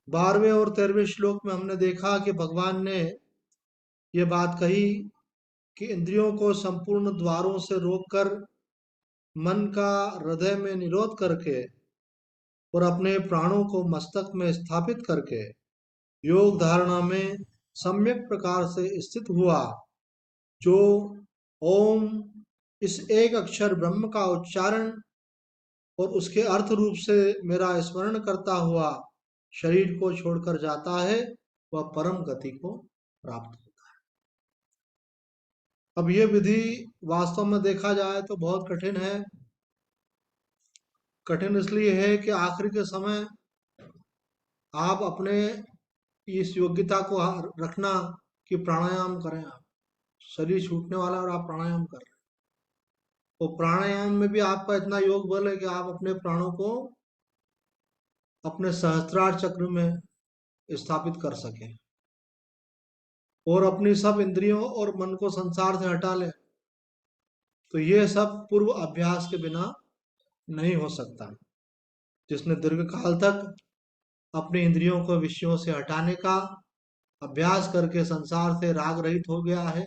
12वें और 13वें श्लोक में हमने देखा कि भगवान ने ये बात कही कि इंद्रियों को संपूर्ण द्वारों से रोककर मन का हृदय में निरोध करके और अपने प्राणों को मस्तक में स्थापित करके योग धारणा में सम्यक प्रकार से स्थित हुआ, जो ओम इस एक अक्षर ब्रह्म का उच्चारण और उसके अर्थ रूप से मेरा स्मरण करता हुआ शरीर को छोड़कर जाता है, वह परम गति को प्राप्त होता है। अब ये विधि वास्तव में देखा जाए तो बहुत कठिन है। कठिन इसलिए है कि आखिरी के समय आप अपने इस योग्यता को रखना कि प्राणायाम करें। आप शरीर छूटने वाला है और आप प्राणायाम कर रहे हैं, तो प्राणायाम में भी आपका इतना योग बल है कि आप अपने प्राणों को अपने सहस्त्रार चक्र में स्थापित कर सकें और अपनी सब इंद्रियों और मन को संसार से हटा लें। तो ये सब पूर्व अभ्यास के बिना नहीं हो सकता। जिसने दीर्घ काल तक अपनी इंद्रियों को विषयों से हटाने का अभ्यास करके संसार से राग रहित हो गया है,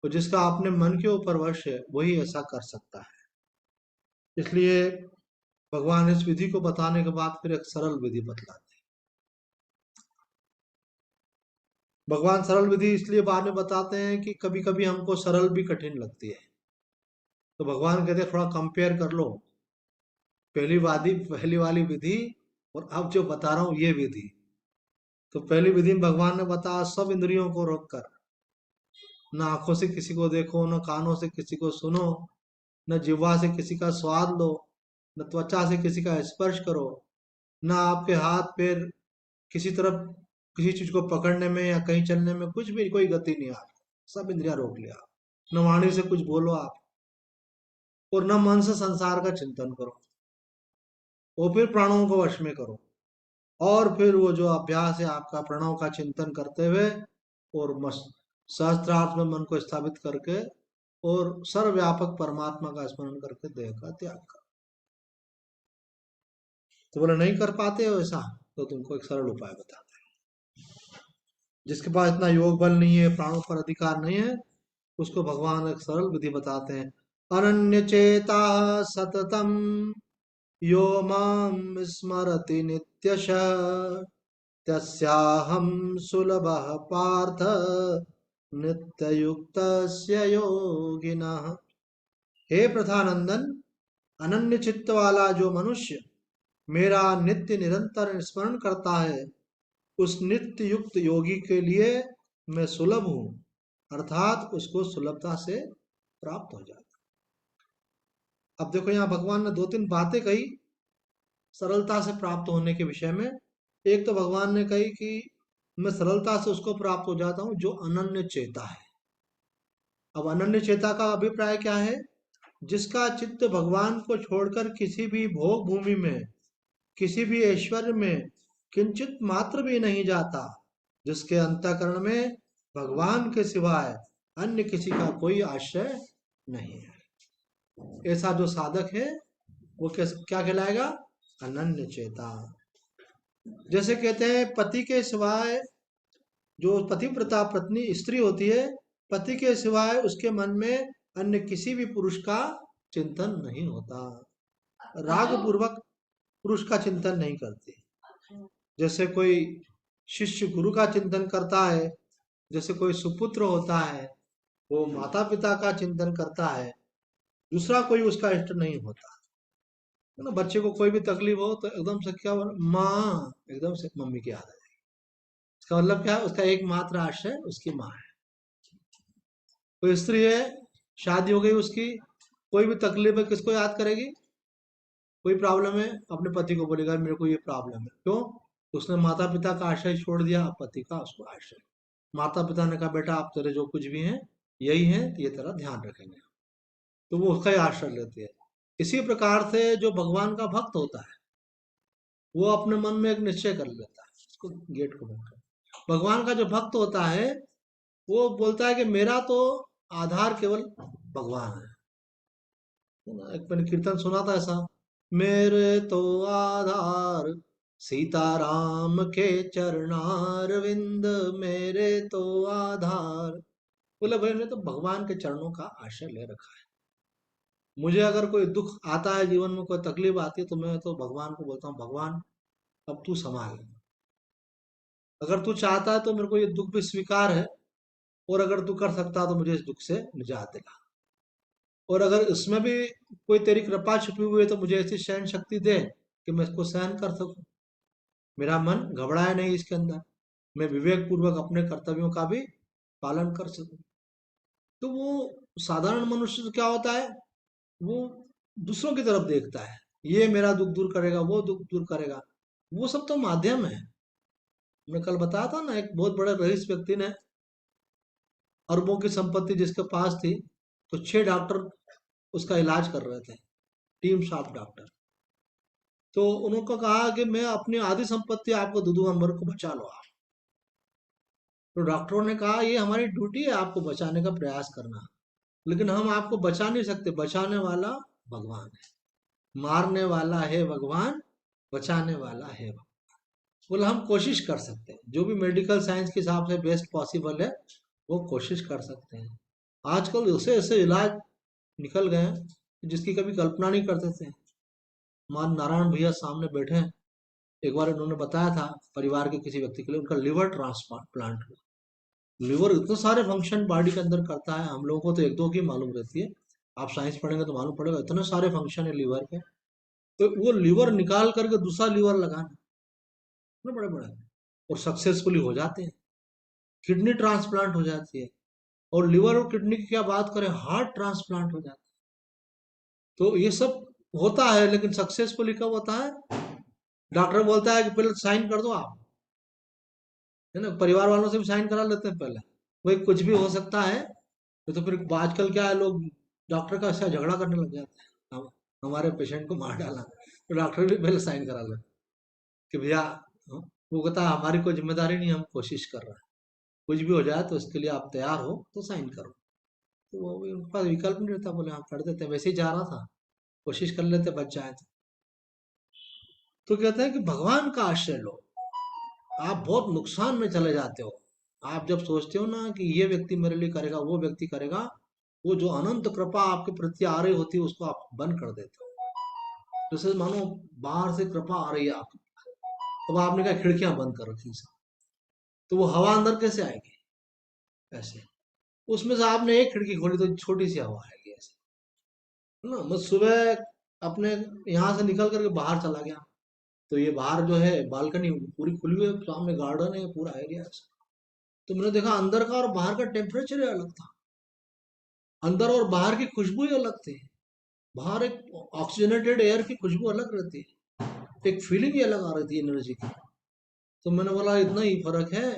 और जिसका अपने मन के ऊपर वश है, वही ऐसा कर सकता है। इसलिए भगवान इस विधि को बताने के बाद फिर एक सरल विधि बतलाते हैं। भगवान सरल विधि इसलिए बाद में बताते हैं कि कभी कभी हमको सरल भी कठिन लगती है, तो भगवान कहते हैं थोड़ा कंपेयर कर लो पहली वाली विधि और अब जो बता रहा हूं ये विधि। तो पहली विधि में भगवान ने बताया सब इंद्रियों को रोककर, न आंखों से किसी को देखो, न कानों से किसी को सुनो, न जिह्वा से किसी का स्वाद लो, न त्वचा से किसी का स्पर्श करो, न आपके हाथ पैर किसी तरफ किसी चीज को पकड़ने में या कहीं चलने में कुछ भी कोई गति नहीं आ। सब इंद्रियां रोक लिया। न वाणी से कुछ बोलो आप, और न मन से संसार का चिंतन करो, और फिर प्राणों को वश में करो। और फिर वो जो अभ्यास है आपका प्रणव का चिंतन करते हुए और सहस्त्रार्थ में मन को स्थापित करके और सर्वव्यापक परमात्मा का स्मरण करके देह का त्याग कर। तो बोले नहीं कर पाते हो ऐसा, तो तुमको एक सरल उपाय बताते हैं। जिसके पास इतना योग बल नहीं है, प्राणों पर अधिकार नहीं है, उसको भगवान एक सरल विधि बताते हैं। अनन्य चेता सततम यो माम स्मरति नित्यशः तस्याहं सुलभः पार्थ नित्ययुक्तस्य योगिनः। हे प्रथानंदन, अनन्य चित्त वाला जो मनुष्य मेरा नित्य निरंतर स्मरण करता है, उस नित्य युक्त योगी के लिए मैं सुलभ हूं, अर्थात उसको सुलभता से प्राप्त हो जाता। अब देखो यहाँ भगवान ने दो तीन बातें कही सरलता से प्राप्त होने के विषय में। एक तो भगवान ने कही कि मैं सरलता से उसको प्राप्त हो जाता हूं जो अनन्य चेता है। अब अनन्य चेता का अभिप्राय क्या है? जिसका चित्त भगवान को छोड़कर किसी भी भोग भूमि में, किसी भी ऐश्वर्य में किंचित मात्र भी नहीं जाता, जिसके अंतःकरण में भगवान के सिवाय अन्य किसी का कोई आश्रय नहीं है। ऐसा जो साधक है वो क्या कहलाएगा? अनन्य चेता। जैसे कहते हैं पति के सिवाय, जो पतिव्रता पत्नी स्त्री होती है, पति के सिवाय उसके मन में अन्य किसी भी पुरुष का चिंतन नहीं होता, राग पूर्वक पुरुष का चिंतन नहीं करती। जैसे कोई शिष्य गुरु का चिंतन करता है, जैसे कोई सुपुत्र होता है वो माता पिता का चिंतन करता है, दूसरा कोई उसका इष्ट नहीं होता है ना। बच्चे को कोई भी तकलीफ हो तो एकदम से क्या माँ, एकदम से मम्मी की याद है। इसका मतलब क्या है? उसका एकमात्र आश्रय उसकी माँ है। कोई स्त्री है, शादी हो गई उसकी, कोई भी तकलीफ है किसको याद करेगी? कोई प्रॉब्लम है अपने पति को बोलेगा मेरे को ये प्रॉब्लम है। क्यों? उसने माता पिता का आश्रय छोड़ दिया, पति का उसको आश्रय। माता पिता ने कहा बेटा आप तेरे जो कुछ भी हैं यही है, ये तेरा ध्यान रखेंगे, तो वो उसका ही आश्रय लेती है। इसी प्रकार से जो भगवान का भक्त होता है वो अपने मन में एक निश्चय कर लेता है, इसको गेट को बंद कर। भगवान का जो भक्त होता है वो बोलता है कि मेरा तो आधार केवल भगवान है। एक मैंने कीर्तन सुना था ऐसा, मेरे तो आधार सीताराम के चरणारविंद मेरे तो आधार। बोले भाई ने तो भगवान के चरणों का आश्रय ले रखा है। मुझे अगर कोई दुख आता है, जीवन में कोई तकलीफ आती है, तो मैं तो भगवान को बोलता हूँ, भगवान अब तू संभाल। अगर तू चाहता है तो मेरे को ये दुख भी स्वीकार है, और अगर तू कर सकता है तो मुझे इस दुख से निजात दिला, और अगर इसमें भी कोई तेरी कृपा छुपी हुई है तो मुझे ऐसी सहन शक्ति दे कि मैं इसको सहन कर सकूं, मेरा मन घबराए नहीं इसके अंदर, मैं विवेक पूर्वक अपने कर्तव्यों का भी पालन कर सकूं। तो वो साधारण मनुष्य तो क्या होता है, वो दूसरों की तरफ देखता है, ये मेरा दुख दूर करेगा, वो दुख दूर करेगा। वो सब तो माध्यम है। मैं कल बताया था ना, एक बहुत बड़े रईस व्यक्ति ने, अरबों की संपत्ति जिसके पास थी, तो 6 डॉक्टर उसका इलाज कर रहे थे, टीम साफ डॉक्टर। तो उनको कहा कि मैं अपनी आधी संपत्ति आपको दे दूंगा, मेरे को बचा लो आप। तो डॉक्टरों ने कहा ये हमारी ड्यूटी है आपको बचाने का प्रयास करना, लेकिन हम आपको बचा नहीं सकते, बचाने वाला भगवान है, मारने वाला है भगवान, बचाने वाला है भगवान। बोला हम कोशिश कर सकते हैं, जो भी मेडिकल साइंस के हिसाब से बेस्ट पॉसिबल है वो कोशिश कर सकते हैं। आजकल ऐसे ऐसे इलाज निकल गए हैं जिसकी कभी कल्पना नहीं करते थे। मान नारायण भैया सामने बैठे हैं, एक बार इन्होंने बताया था परिवार के किसी व्यक्ति के लिए उनका लिवर ट्रांसप्लांट हुआ। लिवर इतने सारे फंक्शन बॉडी के अंदर करता है, हम लोगों को तो एक दो की मालूम रहती है, आप साइंस पढ़ेंगे तो मालूम पड़ेगा इतने सारे फंक्शन है लिवर के। तो वो लिवर निकाल करके दूसरा लिवर लगाना, इतने बड़े बड़े, और सक्सेसफुली हो जाते हैं। किडनी ट्रांसप्लांट हो जाती है, और लिवर और किडनी की क्या बात करें, हार्ट ट्रांसप्लांट हो जाता है। तो ये सब होता है, लेकिन सक्सेसफुली कब होता है, डॉक्टर बोलता है कि पहले साइन कर दो आप, है ना, परिवार वालों से भी साइन करा लेते हैं पहले, भाई कुछ भी हो सकता है। तो फिर आजकल क्या है, लोग डॉक्टर का ऐसा झगड़ा करने लग जाते हैं, हमारे पेशेंट को मार डाला, तो डॉक्टर भी पहले साइन करा ले कि भैया, वो कहता है हमारी कोई जिम्मेदारी नहीं, हम कोशिश कर रहे हैं, कुछ भी हो जाए तो इसके लिए आप तैयार हो तो साइन करो। तो वो भी उनके पास विकल्प नहीं रहता, बोले हाँ कर देते, वैसे ही जा रहा था, कोशिश कर लेते बच जाए तो कहते हैं कि भगवान का आश्रय लो, आप बहुत नुकसान में चले जाते हो। आप जब सोचते हो ना कि ये व्यक्ति मेरे लिए करेगा, वो व्यक्ति करेगा, वो जो अनंत कृपा आपके प्रति आ रही होती है उसको आप बंद कर देते हो। जैसे मानो बाहर से कृपा आ रही है आप, अब आपने कहा खिड़कियां बंद कर रखी सब, तो वो हवा अंदर कैसे आएगी, ऐसे उसमें से आपने एक खिड़की खोली तो छोटी सी हवा आएगी ऐसे, है ना। मैं सुबह अपने यहाँ से निकल करके बाहर चला गया, तो ये बाहर जो है बालकनी पूरी खुली हुई है, सामने गार्डन है, पूरा एरिया है। तो मैंने देखा अंदर का और बाहर का टेम्परेचर ही अलग था, अंदर और बाहर की खुशबू ही अलग थी। बाहर एक ऑक्सीजनेटेड एयर की खुशबू अलग रहती है, एक फीलिंग ही अलग आ रही थी एनर्जी की। तो मैंने बोला इतना ही फर्क है,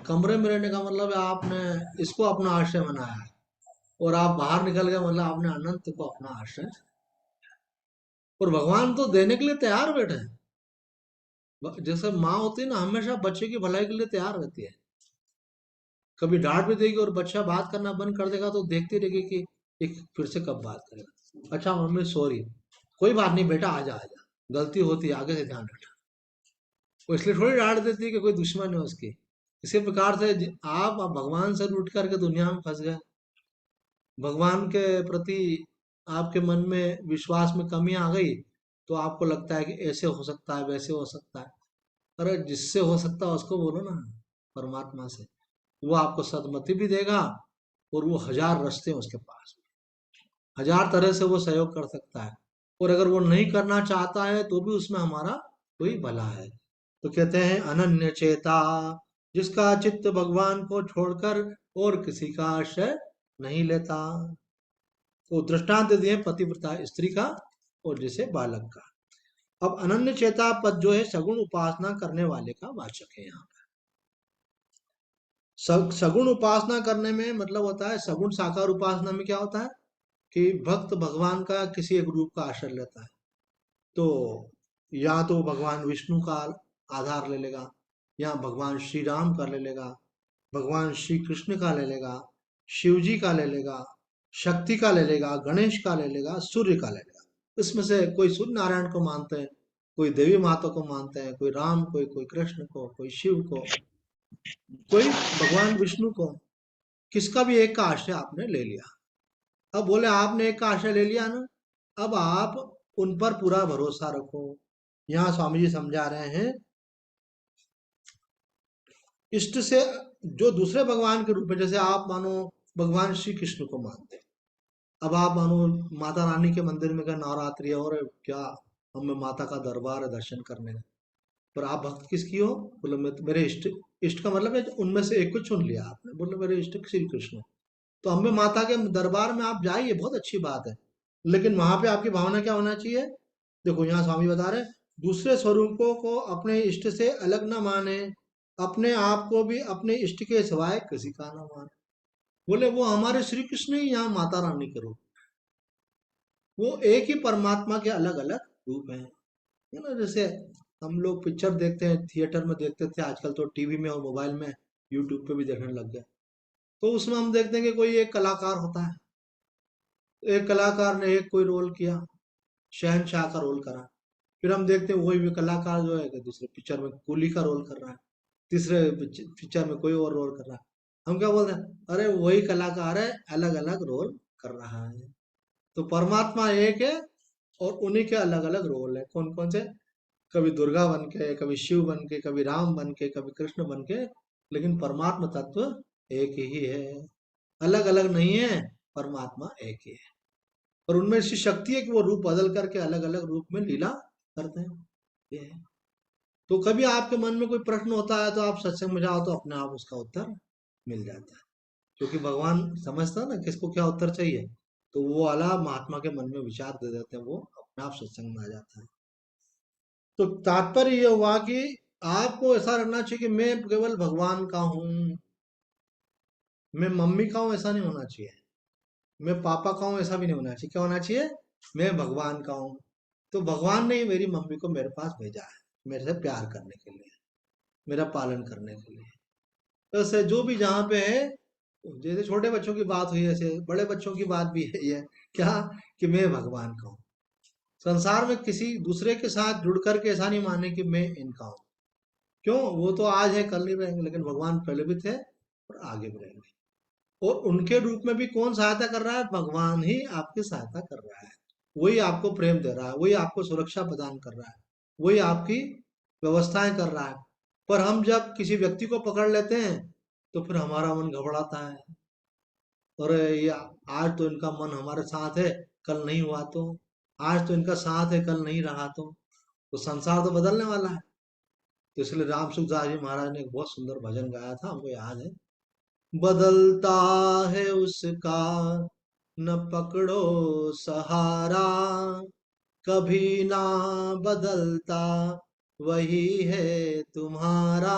कमरे में रहने का मतलब है आपने इसको अपना आश्रय बनाया है, और आप बाहर निकल गए मतलब आपने अनंत को अपना आश्रय। और भगवान तो देने के लिए तैयार बैठे हैं। जैसे माँ होती है ना, हमेशा बच्चे की भलाई के लिए तैयार रहती है, कभी डांट भी देगी, और बच्चा बात करना बंद कर देगा तो देखती रहेगी कि एक फिर से कब बात करेगा, अच्छा मम्मी सॉरी, कोई बात नहीं बेटा, आजा आजा, गलती होती है आगे से ध्यान रखना। वो इसलिए थोड़ी डांट देती है कि कोई दुश्मन है उसकी। इसी प्रकार से आप भगवान से रूठ करके दुनिया में फंस गए, भगवान के प्रति आपके मन में विश्वास में कमी आ गई, तो आपको लगता है कि ऐसे हो सकता है, वैसे हो सकता है। अरे जिससे हो सकता है उसको बोलो ना, परमात्मा से, वो आपको सदमति भी देगा, और वो 1000 रास्ते हैं उसके पास, 1000 तरह से वो सहयोग कर सकता है। और अगर वो नहीं करना चाहता है तो भी उसमें हमारा कोई भला है। तो कहते हैं अनन्य चेता, जिसका चित्त भगवान को छोड़कर और किसी का आश्रय नहीं लेता। तो दृष्टांत दिए पतिव्रता स्त्री का और जैसे बालक का। अब अनन्य चेता पद जो है सगुण उपासना करने वाले का वाचक है यहाँ पर। सगुण उपासना करने में मतलब होता है, सगुण साकार उपासना में क्या होता है कि भक्त भगवान का किसी एक रूप का आश्रय लेता है। तो या तो भगवान विष्णु का आधार ले लेगा, या भगवान श्री राम का ले लेगा, भगवान श्री कृष्ण का ले लेगा, शिव जी का ले लेगा, शक्ति का ले लेगा, गणेश का ले लेगा, सूर्य का ले लेगा। इसमें से कोई सूर्य नारायण को मानते हैं, कोई देवी माता को मानते हैं, कोई राम को, कोई कृष्ण को, कोई शिव को, कोई भगवान विष्णु को। किसका भी एक का आश्रय आपने ले लिया। अब बोले आपने एक का आश्रय ले लिया ना, अब आप उन पर पूरा भरोसा रखो। यहाँ स्वामी जी समझा रहे हैं, इष्ट से जो दूसरे भगवान के रूप में, जैसे आप मानो भगवान श्री कृष्ण को मानते हैं, अब आप मानो माता रानी के मंदिर में गए, नवरात्रि है और क्या हमें माता का दरबार है दर्शन करने का, पर आप भक्त किसकी हो? बोले मैं तो मेरे इष्ट। इष्ट का मतलब है उनमें से एक को चुन लिया आपने, बोले मेरे इष्ट श्री कृष्ण। तो हमें माता के दरबार में आप जाइए, बहुत अच्छी बात है, लेकिन वहां पे आपकी भावना क्या होना चाहिए? देखो यहाँ स्वामी बता रहे हैं, दूसरे स्वरूपों को अपने इष्ट से अलग ना माने, अपने आप को भी अपने इष्ट के सिवाय किसी का ना माने। बोले वो हमारे श्री कृष्ण ही यहाँ माता रानी के रूप, वो एक ही परमात्मा के अलग अलग रूप हैं। है ना? जैसे हम लोग पिक्चर देखते हैं, थिएटर में देखते थे, आजकल तो टीवी में और मोबाइल में, यूट्यूब पे भी देखने लग गए। तो उसमें हम देखते हैं कि कोई एक कलाकार होता है, एक कलाकार ने एक कोई रोल किया, शहनशाह का रोल करा। फिर हम देखते हैं वही भी कलाकार जो है कि दूसरे पिक्चर में कूली का रोल कर रहा है, तीसरे पिक्चर में कोई और रोल कर रहा है। हम क्या बोलते हैं? अरे वही कलाकार है, अलग अलग रोल कर रहा है। तो परमात्मा एक है और उन्हीं के अलग अलग रोल है। कौन कौन से? कभी दुर्गा बन के, कभी शिव बन के, कभी राम बन के, कभी कृष्ण बन के, लेकिन परमात्मा तत्व एक ही है, अलग अलग नहीं है। परमात्मा एक ही है, और उनमें ऐसी शक्ति है कि वो रूप बदल करके अलग अलग रूप में लीला करते हैं। ये है। तो कभी आपके मन में कोई प्रश्न होता है तो आप सत्संग में जाओ तो अपने आप उसका उत्तर मिल जाता है, क्योंकि भगवान समझता है ना किसको क्या उत्तर चाहिए, तो वो वाला महात्मा के मन में विचार दे देते हैं, वो अपने आप सत्संग में आ जाता है। तो तात्पर्य ये हुआ कि आपको ऐसा रखना चाहिए कि मैं केवल भगवान का हूँ, मैं मम्मी का हूँ, ऐसा नहीं होना चाहिए। मैं पापा का हूँ, ऐसा भी नहीं होना चाहिए। क्या होना चाहिए? मैं भगवान का हूँ। तो भगवान ने ही मेरी मम्मी को मेरे पास भेजा है, मेरे से प्यार करने के लिए, मेरा पालन करने के लिए। तो ऐसे जो भी जहाँ पे है, जैसे छोटे बच्चों की बात हुई, ऐसे बड़े बच्चों की बात भी है ये, क्या? कि मैं भगवान का हूँ। संसार में किसी दूसरे के साथ जुड़ करके ऐसा नहीं माने कि मैं इनका हूँ। क्यों? वो तो आज है, कल नहीं रहेंगे, लेकिन भगवान पहले भी थे और आगे भी रहेंगे। और उनके रूप में भी कौन सहायता कर रहा है? भगवान ही आपकी सहायता कर रहा है। वही आपको प्रेम दे रहा है, वही आपको सुरक्षा प्रदान कर रहा है, वही आपकी व्यवस्थाएं कर रहा है। पर हम जब किसी व्यक्ति को पकड़ लेते हैं तो फिर हमारा मन घबराता है, और ये आज तो इनका मन हमारे साथ है, कल नहीं हुआ तो, आज तो इनका साथ है, कल नहीं रहा तो संसार तो बदलने वाला है। तो इसलिए राम सुखदास जी महाराज ने एक बहुत सुंदर भजन गाया था, हमको याद है। बदलता है उसका न पकड़ो सहारा, कभी ना बदलता वही है तुम्हारा,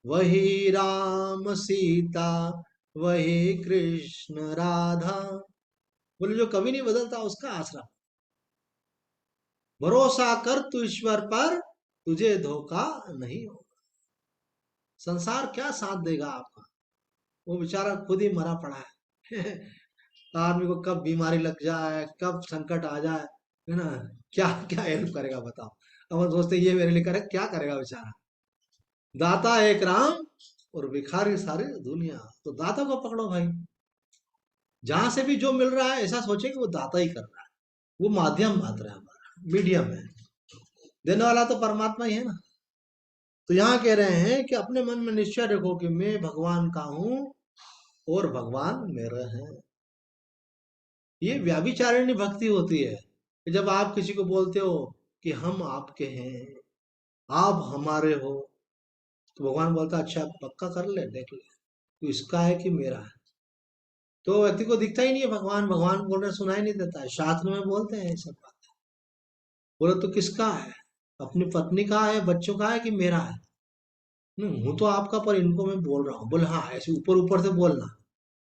वही राम सीता, वही कृष्ण राधा। बोले जो कभी नहीं बदलता उसका आसरा, भरोसा कर तू ईश्वर पर, तुझे धोखा नहीं होगा। संसार क्या साथ देगा आपका? वो बेचारा खुद ही मरा पड़ा है। आदमी को कब बीमारी लग जाए, कब संकट आ जाए, है ना, क्या क्या हेल्प करेगा बताओ? अब हम सोचते हैं, ये मेरे लिए करे, क्या करेगा बेचारा? दाता एक राम और भिखारी सारी दुनिया। तो दाता को पकड़ो भाई, जहां से भी जो मिल रहा है ऐसा सोचे कि वो दाता ही कर रहा है, वो माध्यम मात्र है, हमारा मीडियम है, देने वाला तो परमात्मा ही है ना। तो यहाँ कह रहे हैं कि अपने मन में निश्चय रखो कि मैं भगवान का हूँ और भगवान मेरे हैं। ये व्याभिचारिणी भक्ति होती है कि जब आप किसी को बोलते हो कि हम आपके हैं, आप हमारे हो, तो भगवान बोलता अच्छा पक्का कर ले, देख ले तो इसका है कि मेरा है। तो व्यक्ति को दिखता ही नहीं है भगवान, भगवान बोल रहे सुनाई नहीं देता है, शास्त्र में बोलते हैं ये सब बात। बोले तो किसका है? अपनी पत्नी का है, बच्चों का है, कि मेरा है? नहीं, हूं तो आपका, पर इनको मैं बोल रहा हूँ। बोले हाँ, ऐसे ऊपर ऊपर से बोलना,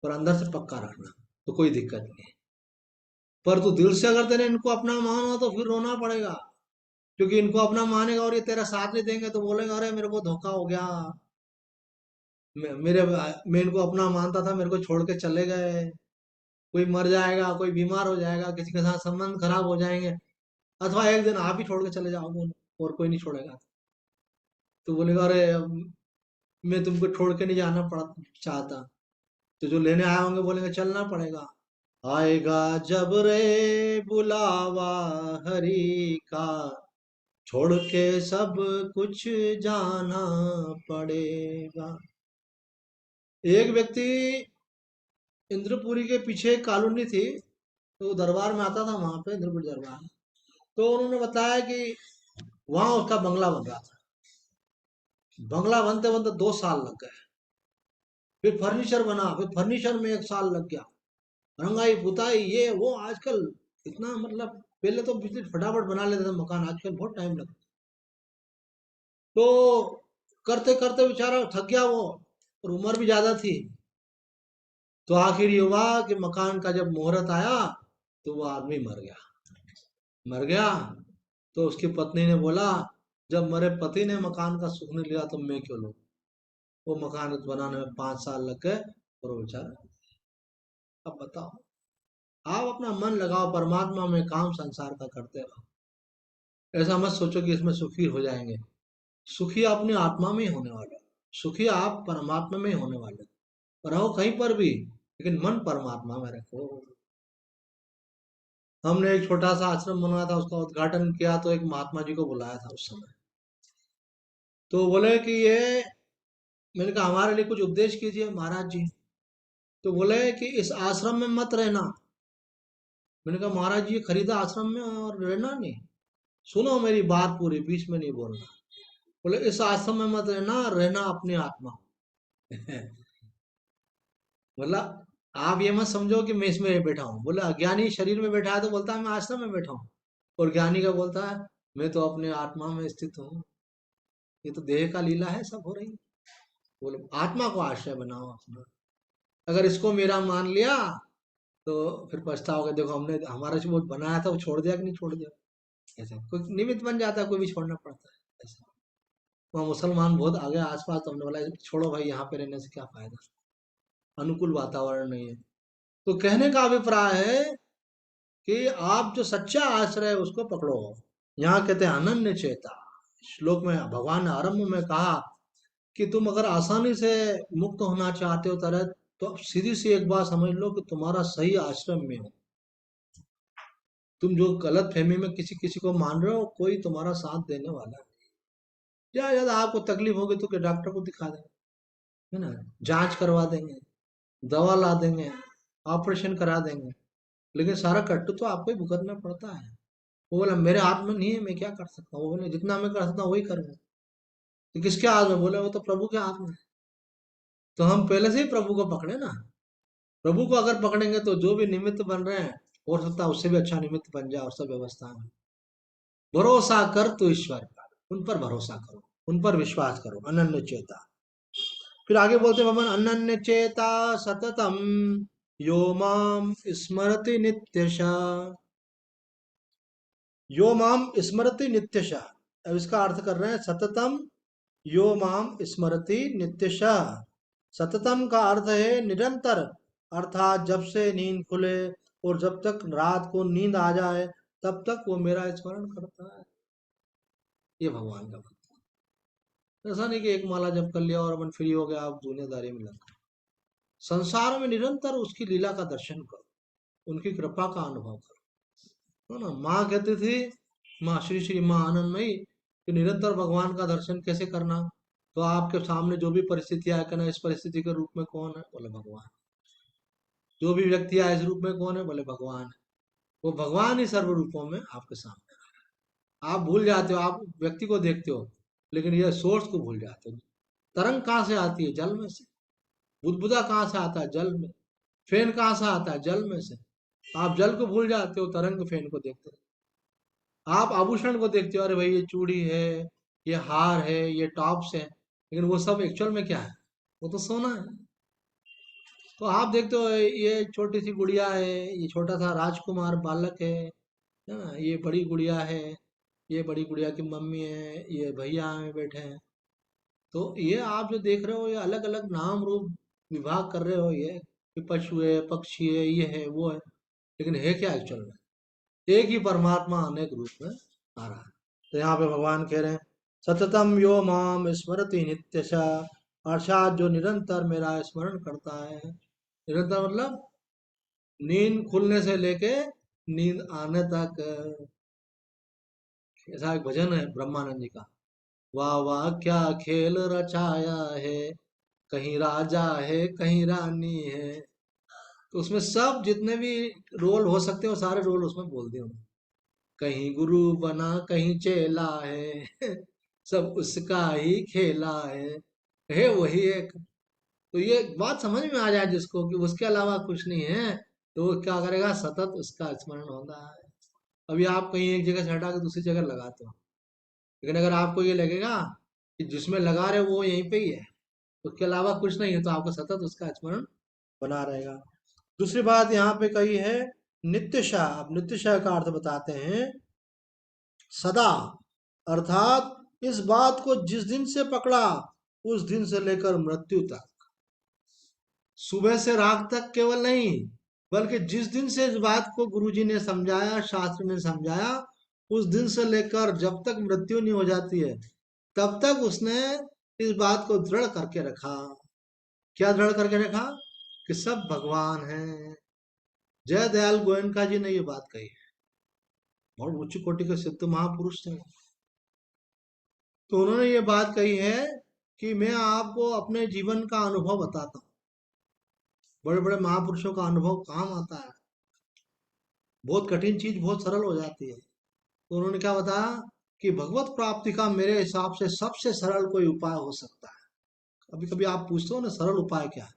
पर अंदर से पक्का रखना, तो कोई दिक्कत नहीं है। पर तू दिल से अगर तेरे इनको अपना मानो तो फिर रोना पड़ेगा, क्योंकि इनको अपना मानेगा और ये तेरा साथ नहीं देंगे तो बोलेगा अरे मेरे को धोखा हो गया, मेरे मैं इनको अपना मानता था, मेरे को छोड़ के चले गए, कोई मर जाएगा, कोई बीमार हो जाएगा, किसी के साथ संबंध खराब हो जाएंगे, अथवा एक दिन आप ही छोड़ के चले जाओगे उन्हें, और कोई नहीं छोड़ेगा। तो बोलेगा अरे मैं तुमको छोड़ के नहीं जाना पड़ा चाहता। तो जो लेने आए होंगे बोलेंगे चलना पड़ेगा। आएगा जब रे बुलावा हरि का, छोड़ के सब कुछ जाना पड़ेगा। एक व्यक्ति इंद्रपुरी के पीछे एक कॉलोनी थी, तो वो दरबार में आता था, वहां पे इंद्रपुरी दरबार। तो उन्होंने बताया कि वहां उसका बंगला बन रहा था। बंगला बनते बनते 2 साल लग गए। फिर फर्नीचर बना, फिर फर्नीचर में 1 साल लग गया, रंगाई पुताई ये वो। आजकल इतना मतलब, पहले तो बिजली फटाफट बना लेते थे मकान, आजकल बहुत टाइम लगता। तो करते करते बेचारा थक गया वो, और उम्र भी ज्यादा थी। तो आखिर ये हुआ कि मकान का जब मुहूर्त आया, तो वो आदमी मर गया। मर गया। तो उसकी पत्नी ने बोला, जब मेरे पति ने मकान का सुख नहीं लिया तो मैं क्यों लूं। वो मकान बनाने में 5 साल लग गए, और वो बेचारा। अब बताओ, आप अपना मन लगाओ परमात्मा में, काम संसार का करते रहो। ऐसा मत सोचो कि इसमें सुखी हो जाएंगे। सुखी अपनी आत्मा में ही होने वाले हो। सुखी आप परमात्मा में ही होने वाले हो। रहो कहीं पर भी, लेकिन मन परमात्मा में रखो। हमने एक छोटा सा आश्रम बनवाया था, उसका उद्घाटन किया तो एक महात्मा जी को बुलाया था उस समय। तो बोले कि ये, मैंने कहा हमारे लिए कुछ उपदेश कीजिए महाराज जी। तो बोले कि इस आश्रम में मत रहना। मैंने कहा महाराज जी ये खरीदा आश्रम में और रहना नहीं। सुनो मेरी बात पूरी, बीच में नहीं बोलना। बोले इस आश्रम में मत रहना, रहना अपनी आत्मा में। मतलब आप ये मत समझो कि मैं इसमें बैठा हूँ। बोला अज्ञानी शरीर में बैठा है तो बोलता है मैं आश्रम में बैठा हूँ, और ज्ञानी का बोलता है मैं तो अपने आत्मा में स्थित हूँ। ये तो देह का लीला है, सब हो रही है। बोले आत्मा को आश्रय बनाओ अपना। अगर इसको मेरा मान लिया तो फिर पछताओगे। देखो हमने हमारा जो वो बनाया था वो छोड़ दिया कि नहीं छोड़ दिया। ऐसा कोई निमित्त बन जाता है, कोई भी छोड़ना पड़ता है ऐसा। वहाँ मुसलमान बहुत आगे आसपास, तो हमने बोला छोड़ो भाई, यहाँ पे रहने से क्या फायदा, अनुकूल वातावरण नहीं है। तो कहने का अभिप्राय है कि आप जो सच्चा आश्रय है उसको पकड़ो। यहाँ कहते हैं अनन्य चेता। श्लोक में भगवान ने आरंभ में कहा कि तुम अगर आसानी से मुक्त होना चाहते हो तरह, तो अब सीधी सी एक बात समझ लो कि तुम्हारा सही आश्रम में हो। तुम जो गलत फहमी में किसी किसी को मान रहे हो, कोई तुम्हारा साथ देने वाला नहीं। ज्यादा ज्यादा आपको तकलीफ होगी तो कि डॉक्टर को दिखा देंगे, है ना, जांच करवा देंगे, दवा ला देंगे, ऑपरेशन करा देंगे, लेकिन सारा कट्टू तो आपको ही भुगतना पड़ता है। वो बोला मेरे हाथ में नहीं है, मैं क्या कर सकता हूँ। वो बोले जितना मैं कर सकता हूँ वही करूंगा। तो किसके हाथ में, बोले वो तो प्रभु के हाथ में है। तो हम पहले से ही प्रभु को पकड़े ना। प्रभु को अगर पकड़ेंगे तो जो भी निमित्त बन रहे हैं, हो सकता है उससे भी अच्छा निमित्त बन जाए, और सब व्यवस्था में। भरोसा कर तो ईश्वर का, उन पर भरोसा करो, उन पर विश्वास करो, अनन्य चेता। फिर आगे बोलते हैं भगवान, अनन्य चेता सततम यो माम स्मरति नित्यश। यो माम स्मरति नित्यश, अब इसका अर्थ कर रहे हैं सततम यो माम स्मरति नित्यशः। सततम का अर्थ है निरंतर, अर्थात जब से नींद खुले और जब तक रात को नींद आ जाए तब तक वो मेरा स्मरण करता है। ये भगवान का भक्त है। ऐसा नहीं कि एक माला जप कर लिया और अपन फ्री हो गया, आप दुनियादारी में लग गए। संसार में निरंतर उसकी लीला का दर्शन करो, उनकी कृपा का अनुभव करो। है ना, माँ कहती थी, माँ श्री श्री माँ आनंदमयी, कि निरंतर भगवान का दर्शन कैसे करना। तो आपके सामने जो भी परिस्थिति आए, कहना इस परिस्थिति के रूप में कौन है, बोले भगवान। जो भी व्यक्ति आए इस रूप में कौन है, बोले भगवान है। वो भगवान ही सर्व रूपों में आपके सामने है। आप भूल जाते हो, आप व्यक्ति को देखते हो, लेकिन ये सोर्स को भूल जाते हो। तरंग कहाँ से आती है, जल में से। बुदबुदा कहाँ से आता है, जल में। फैन कहाँ से आता है, जल में से। आप जल को भूल जाते हो, तरंग फैन को देखते हो। आप आभूषण को देखते हो, अरे भाई ये चूड़ी है, ये हार है, ये टॉप्स है, लेकिन वो सब एक्चुअल में क्या है, वो तो सोना है। तो आप देखते हो ये छोटी सी गुड़िया है, ये छोटा सा राजकुमार बालक है ना, ये बड़ी गुड़िया है, ये बड़ी गुड़िया की मम्मी है, ये भैया में बैठे हैं। तो ये आप जो देख रहे हो, ये अलग अलग नाम रूप विभाग कर रहे हो, ये कि पशु है, पक्षी है, ये है, वो है, लेकिन है क्या एक्चुअल में। एक ही परमात्मा अनेक रूप में आ रहा है। तो यहाँ पे भगवान कह रहे हैं सततम यो माम स्मरति नित्यश, अर्थात जो निरंतर मेरा स्मरण करता है। निरंतर मतलब नींद खुलने से लेके नींद आने तक। ऐसा एक भजन है ब्रह्मानंद जी का, वाह वाह क्या खेल रचाया है, कहीं राजा है कहीं रानी है। तो उसमें सब जितने भी रोल हो सकते हैं वो सारे रोल उसमें बोल दिए उन्होंने। कहीं गुरु बना कहीं चेला है सब उसका ही खेला है वही एक। तो ये बात समझ में आ जाए जिसको कि उसके अलावा कुछ नहीं है, तो वो क्या करेगा, सतत उसका स्मरण होता है। अभी आप कहीं एक जगह से हटा के दूसरी जगह लगाते हो, लेकिन अगर आपको ये लगेगा कि जिसमें लगा रहे हो वो यहीं पे ही है, उसके अलावा कुछ नहीं है, तो आपको सतत उसका स्मरण बना रहेगा। दूसरी बात यहाँ पे कही है नित्यशा। अब नित्यशा का अर्थ बताते हैं सदा, अर्थात इस बात को जिस दिन से पकड़ा उस दिन से लेकर मृत्यु तक, सुबह से रात तक केवल नहीं, बल्कि जिस दिन से इस बात को गुरुजी ने समझाया, शास्त्र ने समझाया, उस दिन से लेकर जब तक मृत्यु नहीं हो जाती है तब तक उसने इस बात को दृढ़ करके रखा। क्या दृढ़ करके रखा? कि सब भगवान हैं। जय दयाल गोयनका जी ने ये बात कही है, बहुत उच्च कोटि के सिद्ध महापुरुष थे। तो उन्होंने ये बात कही है कि मैं आपको अपने जीवन का अनुभव बताता हूँ। बड़े बड़े महापुरुषों का अनुभव काम आता है, बहुत कठिन चीज बहुत सरल हो जाती है। तो उन्होंने क्या बताया कि भगवत प्राप्ति का मेरे हिसाब से सबसे सरल कोई उपाय हो सकता है। कभी कभी आप पूछते हो ना सरल उपाय क्या है,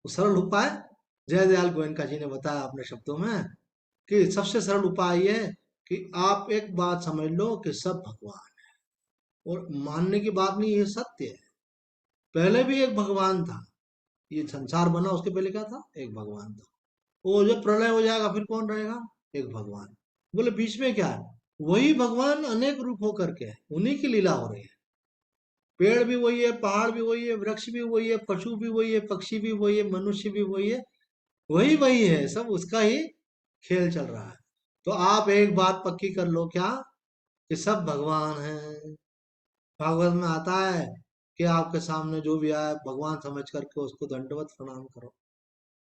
तो सरल उपाय जय दयाल गोयनका जी ने बताया अपने शब्दों में कि सबसे सरल उपाय ये है कि आप एक बात समझ लो कि सब भगवान है। और मानने की बात नहीं, ये सत्य है। पहले भी एक भगवान था, ये संसार बना उसके पहले क्या था, एक भगवान था। वो जब प्रलय हो जाएगा फिर कौन रहेगा, एक भगवान। बोले बीच में क्या है, वही भगवान अनेक रूप होकर के है, उन्हीं की लीला हो रही है। पेड़ भी वही है, पहाड़ भी वही है, वृक्ष भी वही है, पशु भी वही है, पक्षी भी वही है, मनुष्य भी वही है, वही वही है, सब उसका ही खेल चल रहा है। तो आप एक बात पक्की कर लो क्या, कि सब भगवान हैं। भागवत में आता है कि आपके सामने जो भी आए भगवान समझ करके उसको दंडवत प्रणाम करो।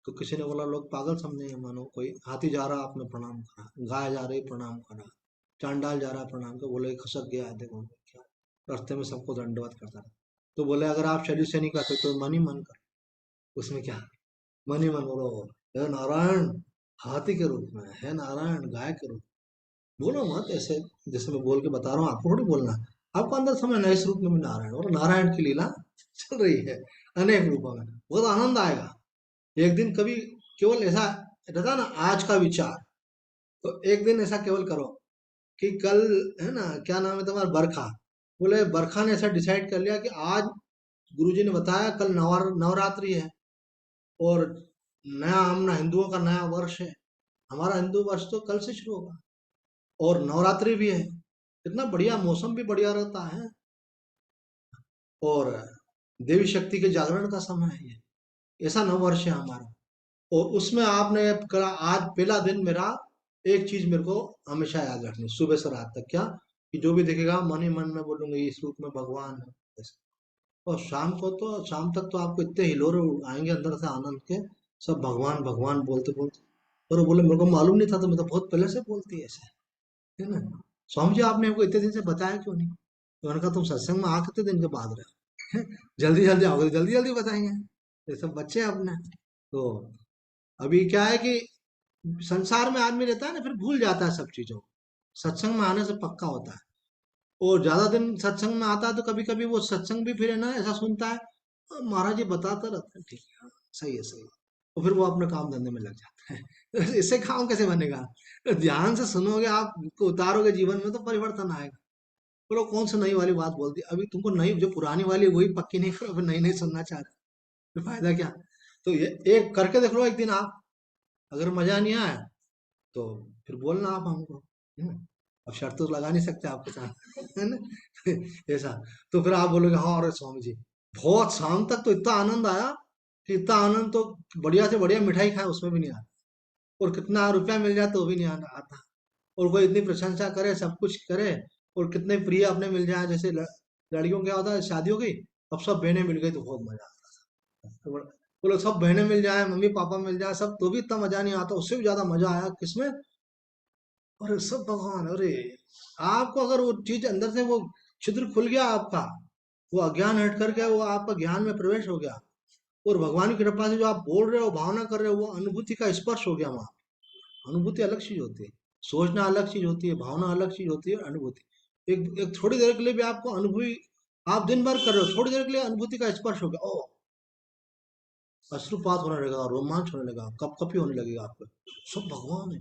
तो किसी ने बोला लोग पागल समझेंगे, मानो कोई हाथी जा रहा आपने प्रणाम करा, गाय जा रही प्रणाम करा, चांडाल जा रहा प्रणाम करा, बोले खसक गया है देखो क्या, रास्ते में सबको दंडवत करता रहा। तो बोले अगर आप शरीर से नहीं करते तो मन ही मन कर, उसमें क्या, मन ही मन बोलो हे नारायण, हाथी के रूप में है नारायण, गाय के रूप में। बोलो मत ऐसे जैसे मैं बोल के बता रहा हूँ, आपको थोड़ी बोलना है। आपको अंदर समझना इस रूप में भी नारायण, और नारायण की लीला चल रही है अनेक रूपों में, बहुत आनंद आएगा। एक दिन कभी केवल ऐसा रहता ना आज का विचार, तो एक दिन ऐसा केवल करो कि कल, है ना, क्या नाम है तुम्हारा, बरखा। बोले बरखा ने ऐसा डिसाइड कर लिया कि आज गुरुजी ने बताया कल नवरात्रि है, और नया हम हिंदुओं का नया वर्ष है, हमारा हिंदू वर्ष तो कल से शुरू होगा, और नवरात्रि भी है, इतना बढ़िया मौसम भी बढ़िया रहता है, और देवी शक्ति के जागरण का समय है ये, ऐसा नव वर्ष है हमारा। और उसमें आपने करा आज पहला दिन मेरा, एक चीज मेरे को हमेशा याद रखनी सुबह से रात तक, क्या, कि जो भी देखेगा मन ही मन में बोलूंगा इस रूप में भगवान है ऐसे। और शाम को तो शाम तक तो आपको इतने हिलोरे आएंगे अंदर से आनंद के, सब भगवान भगवान बोलते बोलते। और वो बोले मेरे को मालूम नहीं था, तो मैं तो बहुत पहले से बोलती है ऐसे, है ना। स्वामी जी आपने हमको इतने दिन से बताया क्यों नहीं? तो मैंने कहा तुम सत्संग में आ कितने दिन के बाद रहे जल्दी जल्दी आओगे जल्दी जल्दी बताएंगे, ये सब बच्चे हैं अपने। तो अभी क्या है कि संसार में आदमी रहता है ना, फिर भूल जाता है सब चीजों को। सत्संग में आने से पक्का होता है। और ज्यादा दिन सत्संग में आता है तो कभी कभी वो सत्संग भी फिर है ना ऐसा सुनता है, महाराज जी बताते रहते हैं ठीक है, हाँ, सही है सही है। और फिर वो अपने काम धंधे में लग जाते हैं तो इससे काम कैसे बनेगा? तो ध्यान से सुनोगे आप, को उतारोगे जीवन में तो परिवर्तन आएगा। बोलो कौन सी नई वाली बात बोल दी, अभी तुमको नई जो पुरानी वाली वही पक्की नहीं करो, फिर नई नई सुनना चाह रहे हो, फिर फायदा क्या? तो ये एक करके देख लो एक दिन आप, अगर मजा नहीं आया तो फिर बोलना आप हमको, है ना। अब शर्त तो लगा नहीं सकते आपके साथ है ना ऐसा। तो फिर आप बोलोगे हाँ अरे स्वामी जी बहुत शाम तक तो इतना आनंद आया, कि इतना आनंद तो बढ़िया से बढ़िया मिठाई खाए उसमें भी नहीं आता, और कितना रुपया मिल जाए तो भी नहीं आता। और कोई इतनी प्रशंसा करे, सब कुछ करे, और कितने प्रिय अपने मिल जाए, जैसे लड़कियों क्या होता है शादियों की, अब सब बहनें मिल गई तो बहुत मजा आता है। तो वो लोग सब बहनें मिल जाए, मम्मी पापा मिल जाए सब, तो भी इतना मजा नहीं आता, उससे भी ज्यादा मजा आया किसमें? अरे सब भगवान, अरे आपको अगर वो चीज अंदर से वो छिद्र खुल गया आपका, वो अज्ञान हट करके वो आपका ज्ञान में प्रवेश हो गया, और भगवान की कृपा से जो आप बोल रहे हो, भावना कर रहे हो, वो अनुभूति का स्पर्श हो गया वहां। अनुभूति अलग चीज होती है, सोचना अलग चीज होती है, भावना अलग चीज होती है, अनुभूति एक एक थोड़ी देर के लिए भी आपको अनुभूति, आप दिन भर कर रहे हो, थोड़ी देर के लिए अनुभूति का स्पर्श हो गया, ओ अश्रुपात होने लगेगा, रोमांच होने लगेगा, कपकपी होने लगेगा आपको, सब भगवान है,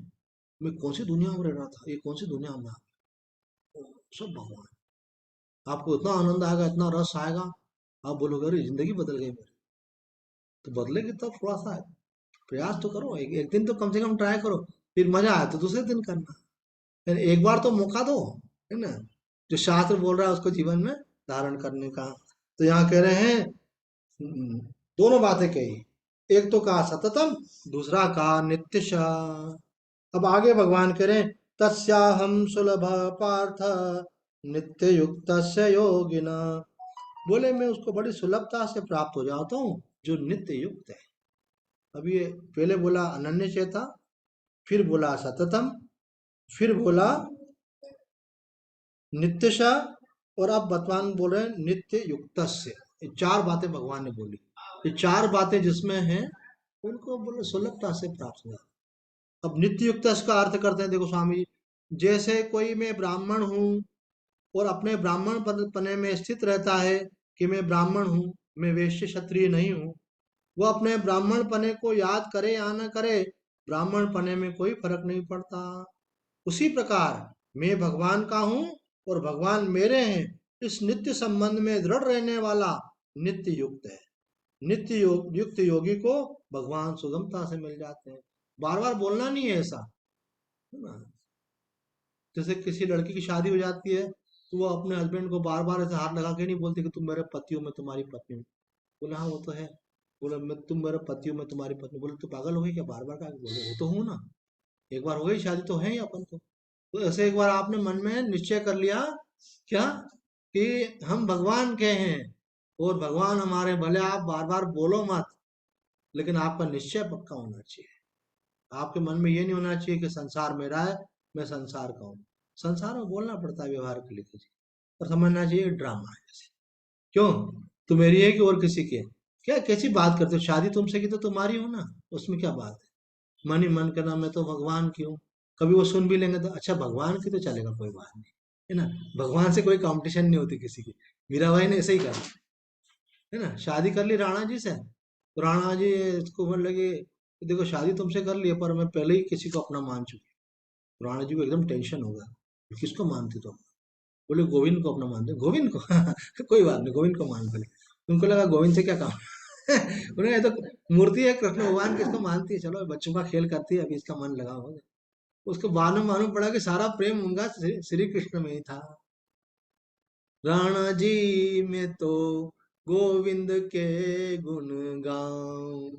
मैं कौन सी दुनिया में रह रहा था, ये कौन सी दुनिया में ओ, सब भगवान। आपको इतना आनंद आएगा, इतना रस आएगा, आप बोलोगे अरे जिंदगी बदल गई मेरी। तो बदलेगी तब थोड़ा सा प्रयास तो करो, एक दिन तो कम से कम ट्राई करो, फिर मजा आए तो दूसरे दिन करना, फिर एक बार तो मौका दो, है ना? जो शास्त्र बोल रहा है उसको जीवन में धारण करने का। तो यहाँ कह रहे हैं, दोनों बातें कही, एक तो कहा सततम, दूसरा कहा नित्यश। अब आगे भगवान कह रहे हैं, तस्याहम सुलभ पार्थ नित्य युक्त योगिना। बोले मैं उसको बड़ी सुलभता से प्राप्त हो जाता हूँ जो नित्य युक्त है। अब ये पहले बोला अनन्य चेता, फिर बोला सततम, फिर बोला नित्यशा, और अब भगवान बोल रहे हैं नित्य युक्त से। ये चार बातें भगवान ने बोली, ये चार बातें जिसमें हैं उनको बोले सुलभता से प्राप्त हुआ। अब नित्य युक्त का अर्थ करते हैं, देखो स्वामी जी, जैसे कोई मैं ब्राह्मण हूँ और अपने ब्राह्मण पने में स्थित रहता है कि मैं ब्राह्मण हूँ, मैं वैश्य क्षत्रिय नहीं हूँ, वो अपने ब्राह्मण पने को याद करे या न करे, ब्राह्मण पने में कोई फर्क नहीं पड़ता। उसी प्रकार मैं भगवान का हूँ और भगवान मेरे हैं, इस नित्य संबंध में दृढ़ रहने वाला नित्य युक्त है। युक्त योगी को भगवान सुगमता से मिल जाते हैं। बार बार बोलना नहीं है ऐसा, है ना? जैसे किसी लड़की की शादी हो जाती है तो वो अपने हस्बैंड को बार बार ऐसे हाथ लगा के नहीं बोलती कि तुम मेरे पति हो, मैं तुम्हारी पत्नी हूँ। बोला हाँ वो तो है। बोला मैं तुम मेरे पति हो, मैं तुम्हारी पत्नी। बोले तो पागल हो गई क्या, बार बार का बोले, वो तो हूँ ना, एक बार हो गई शादी तो है ही अपन तो ऐसे एक बार आपने मन में निश्चय कर लिया क्या कि हम भगवान के हैं और भगवान हमारे, भले आप बार बार बोलो मत, लेकिन आपका निश्चय पक्का होना चाहिए। आपके मन में ये नहीं होना चाहिए कि संसार मेरा है, मैं संसार का हूँ। संसार में बोलना पड़ता है व्यवहार के लिए किसी, और समझना चाहिए ड्रामा है जैसे। क्यों? तू मेरी है कि और किसी की है? क्या कैसी बात करते हो, शादी तुमसे की तो तुम्हारी हो ना, उसमें क्या बात है? मन ही मन करना मैं तो भगवान की हूँ। कभी वो सुन भी लेंगे तो अच्छा भगवान की तो चलेगा, कोई बात नहीं, है ना? भगवान से कोई कंपटीशन नहीं होती किसी की। मीरा भाई ने ऐसे ही कहा, है ना, शादी कर ली राणा जी से, तो राणा जी इसको बोलने लगे कि देखो शादी तुमसे कर ली है, पर मैं पहले ही किसी को अपना मान चुकी हूँ। राणा जी को एकदम टेंशन हो गया, किसको मानती तुम? बोले गोविंद को अपना मानते। गोविंद को? कोई बात नहीं, गोविंद को मान पहले। उनको लगा गोविंद से क्या काम। उन्हें ये तो मूर्ति है कृष्ण भगवान की, इसको मानती है, चलो बच्चों का खेल करती है, अभी इसका मन लगा होगा। उसको बाद में मालूम पड़ा कि सारा प्रेम उनका श्री कृष्ण में ही था। राणा जी में तो गोविंद के गुण गाऊं,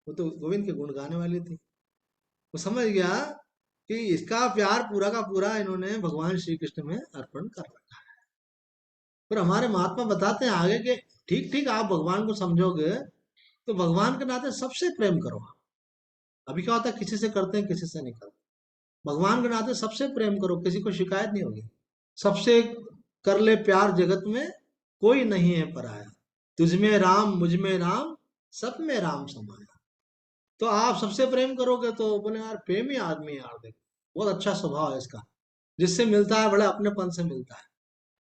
वो तो गोविंद के गुण गाने वाली थी। वो समझ गया कि इसका प्यार पूरा का पूरा इन्होंने भगवान श्री कृष्ण में अर्पण कर रखा है। पर हमारे महात्मा बताते हैं आगे के, ठीक ठीक आप भगवान को समझोगे तो भगवान के नाते सबसे प्रेम करो। अभी क्या होता है, किसी से करते हैं किसी से नहीं करते। भगवान के नाते सबसे प्रेम करो, किसी को शिकायत नहीं होगी। सबसे कर ले प्यार, जगत में कोई नहीं है पराया, तुझ में राम मुझ में राम, सब में राम समाया। तो आप सबसे प्रेम करोगे तो बोले यार प्रेमी आदमी है यार, देखो बहुत अच्छा स्वभाव है इसका, जिससे मिलता है बड़े अपनेपन से मिलता है।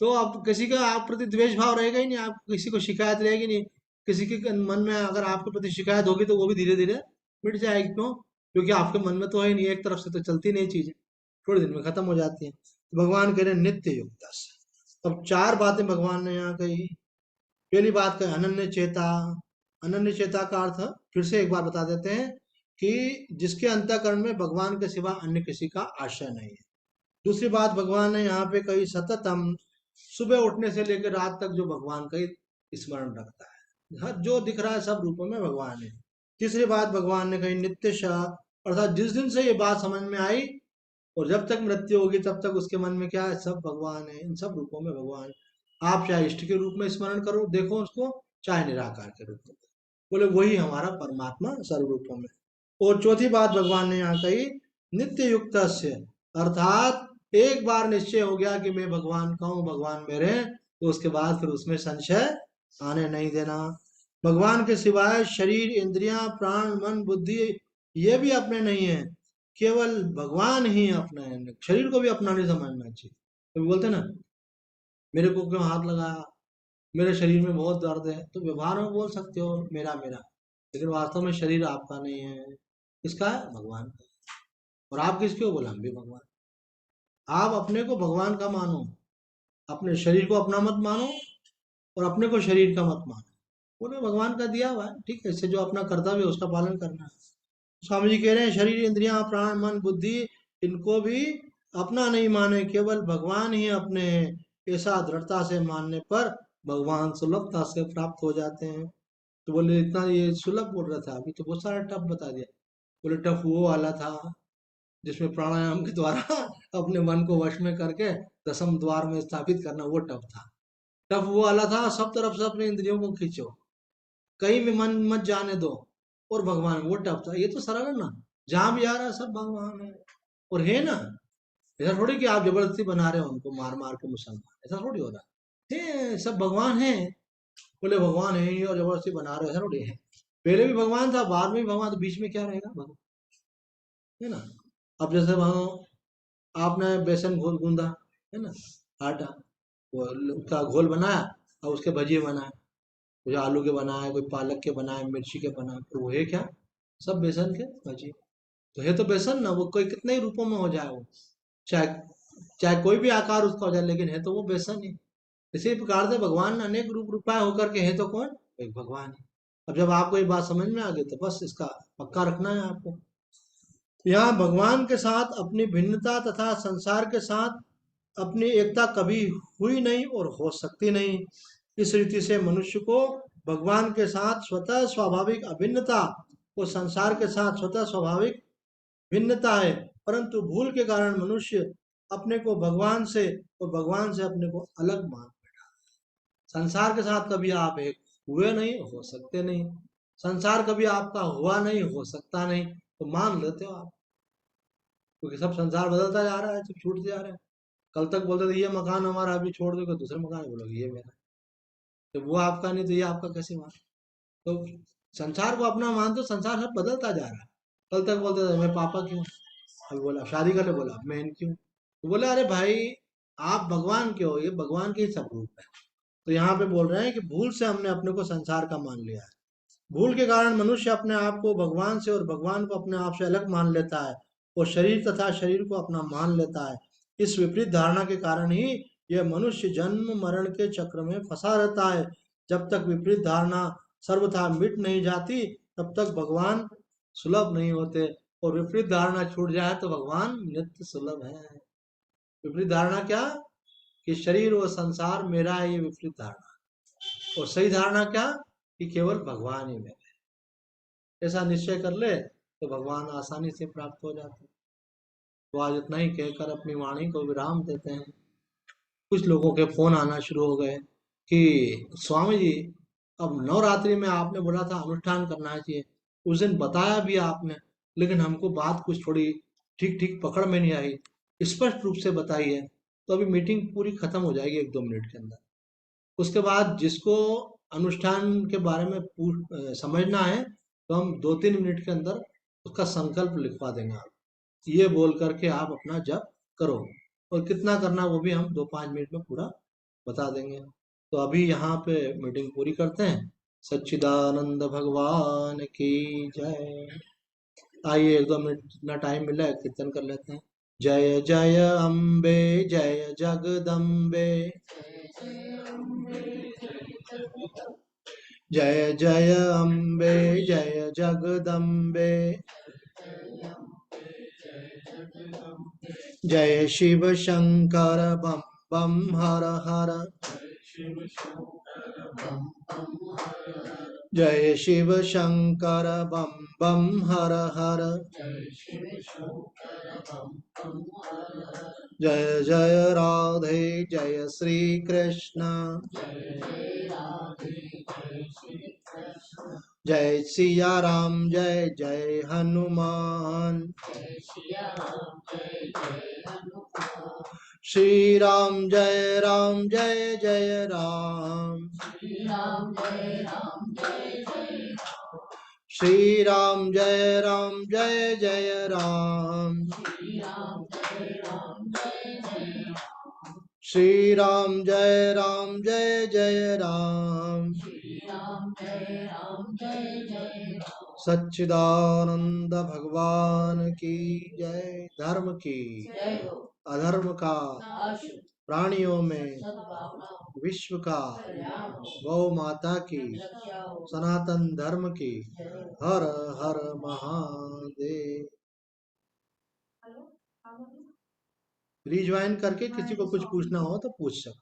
तो आप किसी का आप प्रति द्वेष भाव रहेगा ही नहीं, आप किसी को शिकायत रहेगी नहीं। किसी के मन में अगर आपके प्रति शिकायत होगी तो वो भी धीरे धीरे मिट जाएगी। क्यों? क्योंकि आपके मन में तो है नहीं, एक तरफ से तो चलती नहीं चीजें, थोड़े दिन में खत्म हो जाती है। तो भगवान कह रहे हैं नित्य युक्त। अब चार बातें भगवान ने यहाँ कही। पहली बात कही अनन्य चेता। अनन्य चेता का अर्थ फिर से एक बार बता देते हैं कि जिसके अंतःकरण में भगवान के सिवा अन्य किसी का आश्रय नहीं है। दूसरी बात भगवान ने यहाँ पे कही सततम, सुबह उठने से लेकर रात तक जो भगवान का ही स्मरण रखता है, हर जो दिख रहा है सब रूपों में भगवान है। तीसरी बात भगवान ने कही नित्य, अर्थात जिस दिन से ये बात समझ में आई और जब तक मृत्यु होगी तब तक उसके मन में क्या है, सब भगवान है, इन सब रूपों में भगवान। आप चाहे इष्ट के रूप में स्मरण करो, देखो उसको, चाहे निराकार के रूप में, बोले वही हमारा परमात्मा सर्वरूपों में। और चौथी बात भगवान ने यहाँ कही, नित्य युक्त से, अर्थात एक बार निश्चय हो गया कि मैं भगवान का हूँ, भगवान मेरे हैं, तो उसके बाद फिर उसमें संशय आने नहीं देना। भगवान के सिवाय शरीर, इंद्रियां, प्राण, मन, बुद्धि ये भी अपने नहीं है, केवल भगवान ही अपने हैं। शरीर को भी अपना नहीं समझना चाहिए। तो बोलते ना, मेरे को क्यों हाथ लगाया, मेरे शरीर में बहुत दर्द है, तो व्यवहार में बोल सकते हो मेरा मेरा, लेकिन वास्तव में शरीर आपका नहीं है, किसका है, भगवान का। और आप किसके हो, बोला हम भी भगवान। आप अपने को भगवान का मानो, अपने शरीर को अपना मत मानो, और अपने को शरीर का मत मानो। बोले भगवान का दिया हुआ है, ठीक है, इससे जो अपना कर्तव्य है उसका पालन करना है। स्वामी जी कह रहे हैं, शरीर, इंद्रियां, प्राण, मन, बुद्धि, इनको भी अपना नहीं माने, केवल भगवान ही अपने हैं। ऐसा दृढ़ता से मानने पर भगवान सुलभता से प्राप्त हो जाते हैं। तो बोले इतना ये सुलभ बोल रहा था, अभी तो बहुत सारा टफ बता दिया। बोले टफ वो वाला था जिसमें प्राणायाम के द्वारा अपने मन को वश में करके दसम द्वार में स्थापित करना, वो टफ था। टफ वो वाला था, सब तरफ से अपने इंद्रियों को खींचो, कहीं भी मन मत जाने दो, और भगवान, वो टफ था। ये तो सरल है ना, जहां भी आ रहा है सब भगवान है। और है ना, ऐसा थोड़ी कि आप जबरदस्ती बना रहे हो उनको मार मार के मुसलमान, ऐसा थोड़ी हो रहा है, सब भगवान है। बोले भगवान है ही और जबरदस्ती बना रहे हो, ऐसा थोड़ी है। पहले भी भगवान था, बाद में भी भगवान, तो बीच में क्या रहेगा भगवान, है ना। अब जैसे मानो आपने बेसन घोल गूंदा, है ना, आटा, वो उसका घोल बनाया, और उसके भजिए बनाए, कोई आलू के बनाए, कोई पालक के बनाए, मिर्ची के बनाए, तो वो है क्या, सब बेसन के भजिए। तो है तो बेसन ना, वो कोई कितने ही रूपों में हो जाए, वो चाहे चाहे कोई भी आकार उसका हो जाए, लेकिन है तो वो बेसन ही। इसी प्रकार से भगवान अनेक रूप रूपाएं होकर के है तो कौन, एक भगवान है। अब जब आपको ये बात समझ में आ गई, तो बस इसका पक्का रखना है आपको। यहाँ भगवान के साथ अपनी भिन्नता तथा संसार के साथ अपनी एकता कभी हुई नहीं और हो सकती नहीं। इस रीति से मनुष्य को भगवान के साथ स्वतः स्वाभाविक अभिन्नता और संसार के साथ स्वतः स्वाभाविक भिन्नता है, परंतु भूल के कारण मनुष्य अपने को भगवान से और भगवान से अपने को अलग मान बैठा। संसार के साथ कभी आप एक हुए नहीं, हो सकते नहीं। संसार कभी आपका हुआ नहीं, हो सकता नहीं, तो मान लेते हो आप, क्योंकि सब संसार बदलता जा रहा है, सब छूटते जा रहे हैं। कल तक बोलते थे ये मकान हमारा, अभी छोड़ दो दूसरे मकान बोलोगे ये मेरा, तो वो आपका नहीं तो ये आपका कैसे मान। तो संसार को अपना मान, तो संसार सब बदलता जा रहा है। कल तक बोलते थे मैं पापा क्यों, अभी बोला शादी कर ले, बोला मैं क्यों, तो बोला अरे भाई आप भगवान के हो, ये भगवान के ही सब रूप है। तो यहाँ पे बोल रहे हैं कि भूल से हमने अपने को संसार का मान लिया है। भूल के कारण मनुष्य अपने आप को भगवान से और भगवान को अपने आप से अलग मान लेता है, और शरीर तथा शरीर को अपना मान लेता है। इस विपरीत धारणा के कारण ही यह मनुष्य जन्म मरण के चक्र में फंसा रहता है। जब तक विपरीत धारणा सर्वथा मिट नहीं जाती, तब तक भगवान सुलभ नहीं होते, और विपरीत धारणा छूट जाए तो भगवान नित्य सुलभ है। विपरीत धारणा क्या, कि शरीर और संसार मेरा है, ये विपरीत धारणा। और सही धारणा क्या, कि केवल भगवान ही मेरा। ऐसा निश्चय कर ले तो भगवान आसानी से प्राप्त हो जाते हैं। तो आज इतना ही कहकर अपनी वाणी को विराम देते हैं। कुछ लोगों के फोन आना शुरू हो गए कि स्वामी जी, अब नवरात्रि में आपने बोला था अनुष्ठान करना चाहिए, उस दिन बताया भी आपने, लेकिन हमको बात कुछ थोड़ी ठीक ठीक पकड़ में नहीं आई, स्पष्ट रूप से बताइए। तो अभी मीटिंग पूरी खत्म हो जाएगी 1-2 मिनट के अंदर। उसके बाद जिसको अनुष्ठान के बारे में समझना है, तो हम 2-3 मिनट के अंदर उसका संकल्प लिखवा देंगे। आप ये बोल करके आप अपना जप करो, और कितना करना वो भी हम 2-5 मिनट में पूरा बता देंगे। तो अभी यहाँ पे मीटिंग पूरी करते हैं। सच्चिदानंद भगवान की जय। आइए 1-2 मिनट जितना टाइम मिला है कीर्तन कर लेते हैं। जय जय अम्बे, जय जगदम्बे, जय जय अम्बे, जय जगदम्बे, जय शिव शंकर बम बम हर हर, जय शिव शंकर बम बम हर हर, जय जय राधे जय श्री कृष्ण जय सिया राम जय जय हनुमान श्री राम जय जय राम श्री राम जय जय राम श्री राम जय जय राम सच्चिदानंद भगवान की जय। धर्म की अधर्म का प्राणियों में विश्व का गौ माता की सनातन धर्म की हर हर महादेव। रिज्वाइन करके किसी को कुछ पूछना हो तो पूछ सकते।